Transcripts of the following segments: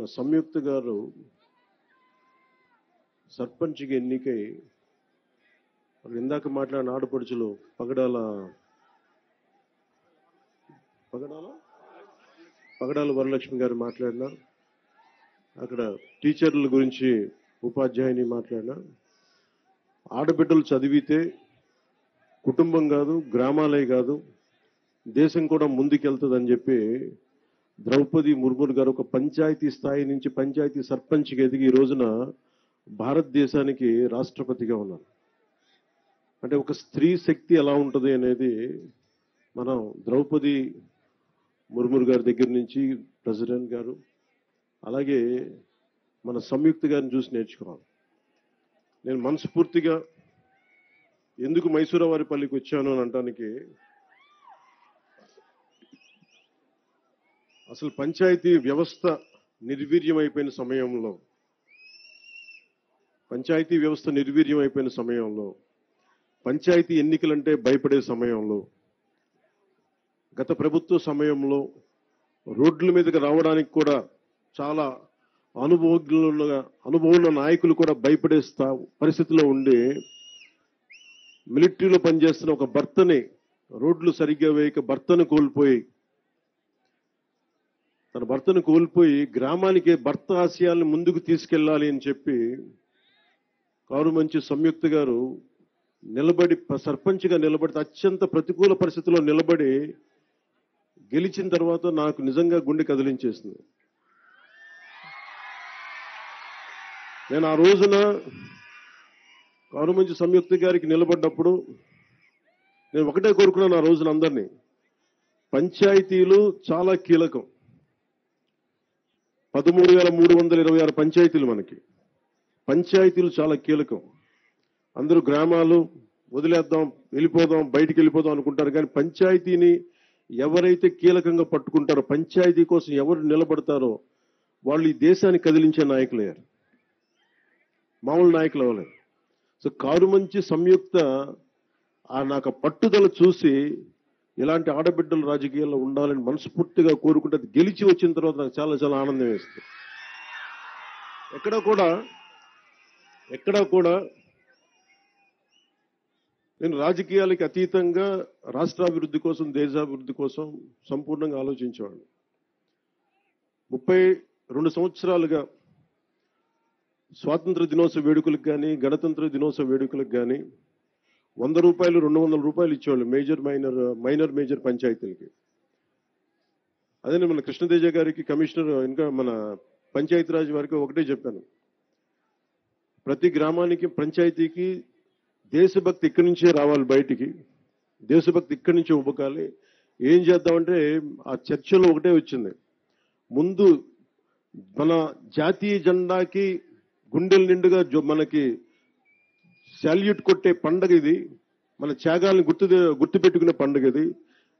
మన సంయుక్త గారు సర్పంచ్కి ఎన్నికై ఇందాక మాట్లాడిన ఆడపడుచులు పగడాల వరలక్ష్మి గారు మాట్లాడినా, అక్కడ టీచర్ల గురించి ఉపాధ్యాయుని మాట్లాడినా, ఆడబిడ్డలు చదివితే కుటుంబం కాదు, గ్రామాలే కాదు, దేశం కూడా ముందుకెళ్తుందని చెప్పి ద్రౌపది ముర్ము గారు ఒక పంచాయతీ స్థాయి నుంచి పంచాయతీ సర్పంచ్కి ఎదిగి ఈ రోజున భారతదేశానికి రాష్ట్రపతిగా ఉన్నారు. అంటే ఒక స్త్రీ శక్తి ఎలా ఉంటుంది అనేది మనం ద్రౌపది ముర్ము గారి దగ్గర నుంచి ప్రెసిడెంట్ గారు, అలాగే మన సంయుక్త గారిని చూసి నేర్చుకోవాలి. నేను మనస్ఫూర్తిగా ఎందుకు మైసూరవారిపల్లికి వచ్చాను అని అనడానికి, అసలు పంచాయతీ వ్యవస్థ నిర్వీర్యమైపోయిన సమయంలో, పంచాయతీ ఎన్నికలంటే భయపడే సమయంలో, గత ప్రభుత్వ సమయంలో రోడ్ల మీదకి రావడానికి కూడా చాలా అనుభవం నాయకులు కూడా భయపడే పరిస్థితిలో ఉండి, మిలిటరీలో పనిచేస్తున్న ఒక భర్తని రోడ్లు సరిగ్గా వేయక తన భర్తను కోల్పోయి గ్రామానికి భర్త ఆశయాలను ముందుకు తీసుకెళ్లాలి అని చెప్పి కారుమంచి సంయుక్త గారు సర్పంచ్గా నిలబడి అత్యంత ప్రతికూల పరిస్థితుల్లో నిలబడి గెలిచిన తర్వాత నాకు నిజంగా గుండె కదిలించేసింది. నేను ఆ రోజున కారుమంచి సంయుక్త గారికి నిలబడ్డప్పుడు నేను ఒకటే కోరుకున్నాను. ఆ రోజున అందరినీ, పంచాయతీలు చాలా కీలకం. 13,326 పంచాయతీలు మనకి. పంచాయతీలు చాలా కీలకం. అందరూ గ్రామాలు వదిలేద్దాం, బయటికి వెళ్ళిపోదాం అనుకుంటారు. కానీ పంచాయతీని ఎవరైతే కీలకంగా పట్టుకుంటారో, పంచాయతీ కోసం ఎవరు నిలబడతారో వాళ్ళు ఈ దేశాన్ని కదిలించే నాయకులయ్యారు, మామూలు నాయకులు అవ్వలేదు. సో కారుమంచి సంయుక్త నాకు పట్టుదల చూసి ఇలాంటి ఆడబిడ్డలు రాజకీయాల్లో ఉండాలని మనస్ఫూర్తిగా కోరుకుంటే, గెలిచి వచ్చిన తర్వాత నాకు చాలా చాలా ఆనందం వేస్తుంది. ఎక్కడా కూడా నేను రాజకీయాలకి అతీతంగా రాష్ట్రాభివృద్ధి కోసం, దేశాభివృద్ధి కోసం సంపూర్ణంగా ఆలోచించేవాడిని. 32 సంవత్సరాలుగా స్వాతంత్ర దినోత్సవ వేడుకలకు కానీ, గణతంత్ర దినోత్సవ వేడుకలకు కానీ 100 రూపాయలు, 200 రూపాయలు ఇచ్చేవాళ్ళు మైనర్ మేజర్ పంచాయతీలకి. అదే మన కృష్ణతేజ గారికి, కమిషనర్, ఇంకా మన పంచాయతీరాజ్ వారికి ఒకటే చెప్పాను, ప్రతి గ్రామానికి, పంచాయతీకి దేశభక్తి ఇక్కడి నుంచే రావాలి, బయటికి దేశభక్తి ఇక్కడి నుంచే ఉబకాలి. ఏం చేద్దామంటే ఆ చర్చలో ఒకటే వచ్చింది, ముందు మన జాతీయ జెండాకి గుండెల నిండుగా మనకి శాల్యూట్ కొట్టే పండుగ ఇది, మన త్యాగాలను గుర్తుపెట్టుకునే పండుగ ఇది.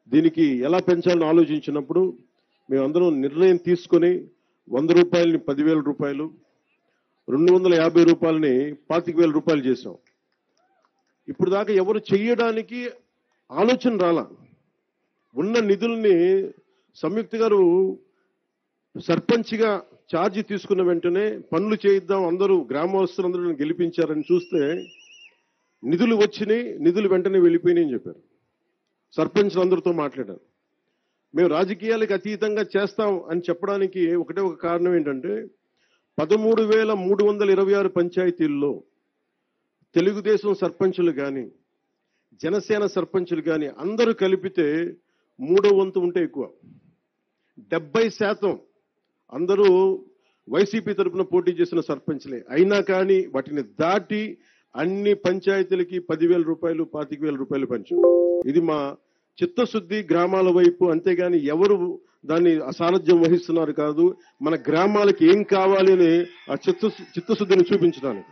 దీనికి ఎలా పెంచాలని ఆలోచించినప్పుడు మేమందరం నిర్ణయం తీసుకొని 100 రూపాయలని 10,000 రూపాయలు, 250 రూపాయలని 25,000 రూపాయలు చేశాం. ఇప్పుడు దాకా ఎవరు చెయ్యడానికి ఆలోచన రాలా. ఉన్న నిధుల్ని సంయుక్త గారు సర్పంచ్గా ఛార్జీ తీసుకున్న వెంటనే పనులు చేయిద్దాం, అందరూ గ్రామస్తులందరూ గెలిపించారని చూస్తే నిధులు వచ్చినాయి, నిధులు వెంటనే వెళ్ళిపోయినాయని చెప్పారు. సర్పంచ్లు అందరితో మాట్లాడారు. మేము రాజకీయాలకు అతీతంగా చేస్తాం అని చెప్పడానికి ఒకటే ఒక కారణం ఏంటంటే, 13,326 పంచాయతీల్లో తెలుగుదేశం సర్పంచులు కానీ, జనసేన సర్పంచులు కానీ అందరూ కలిపితే 3వ వంతు ఉంటే ఎక్కువ. 70% అందరూ వైసీపీ తరఫున పోటీ చేసిన సర్పంచ్లే. అయినా కానీ వాటిని దాటి అన్ని పంచాయతీలకి 10,000 రూపాయలు, 25,000 రూపాయలు పంచాం. ఇది మా చిత్తశుద్ధి గ్రామాల వైపు. అంతేగాని ఎవరు దాన్ని అసారథ్యం వహిస్తున్నారు కాదు, మన గ్రామాలకి ఏం కావాలి అని ఆ చిత్తశుద్ధిని చూపించడానికి.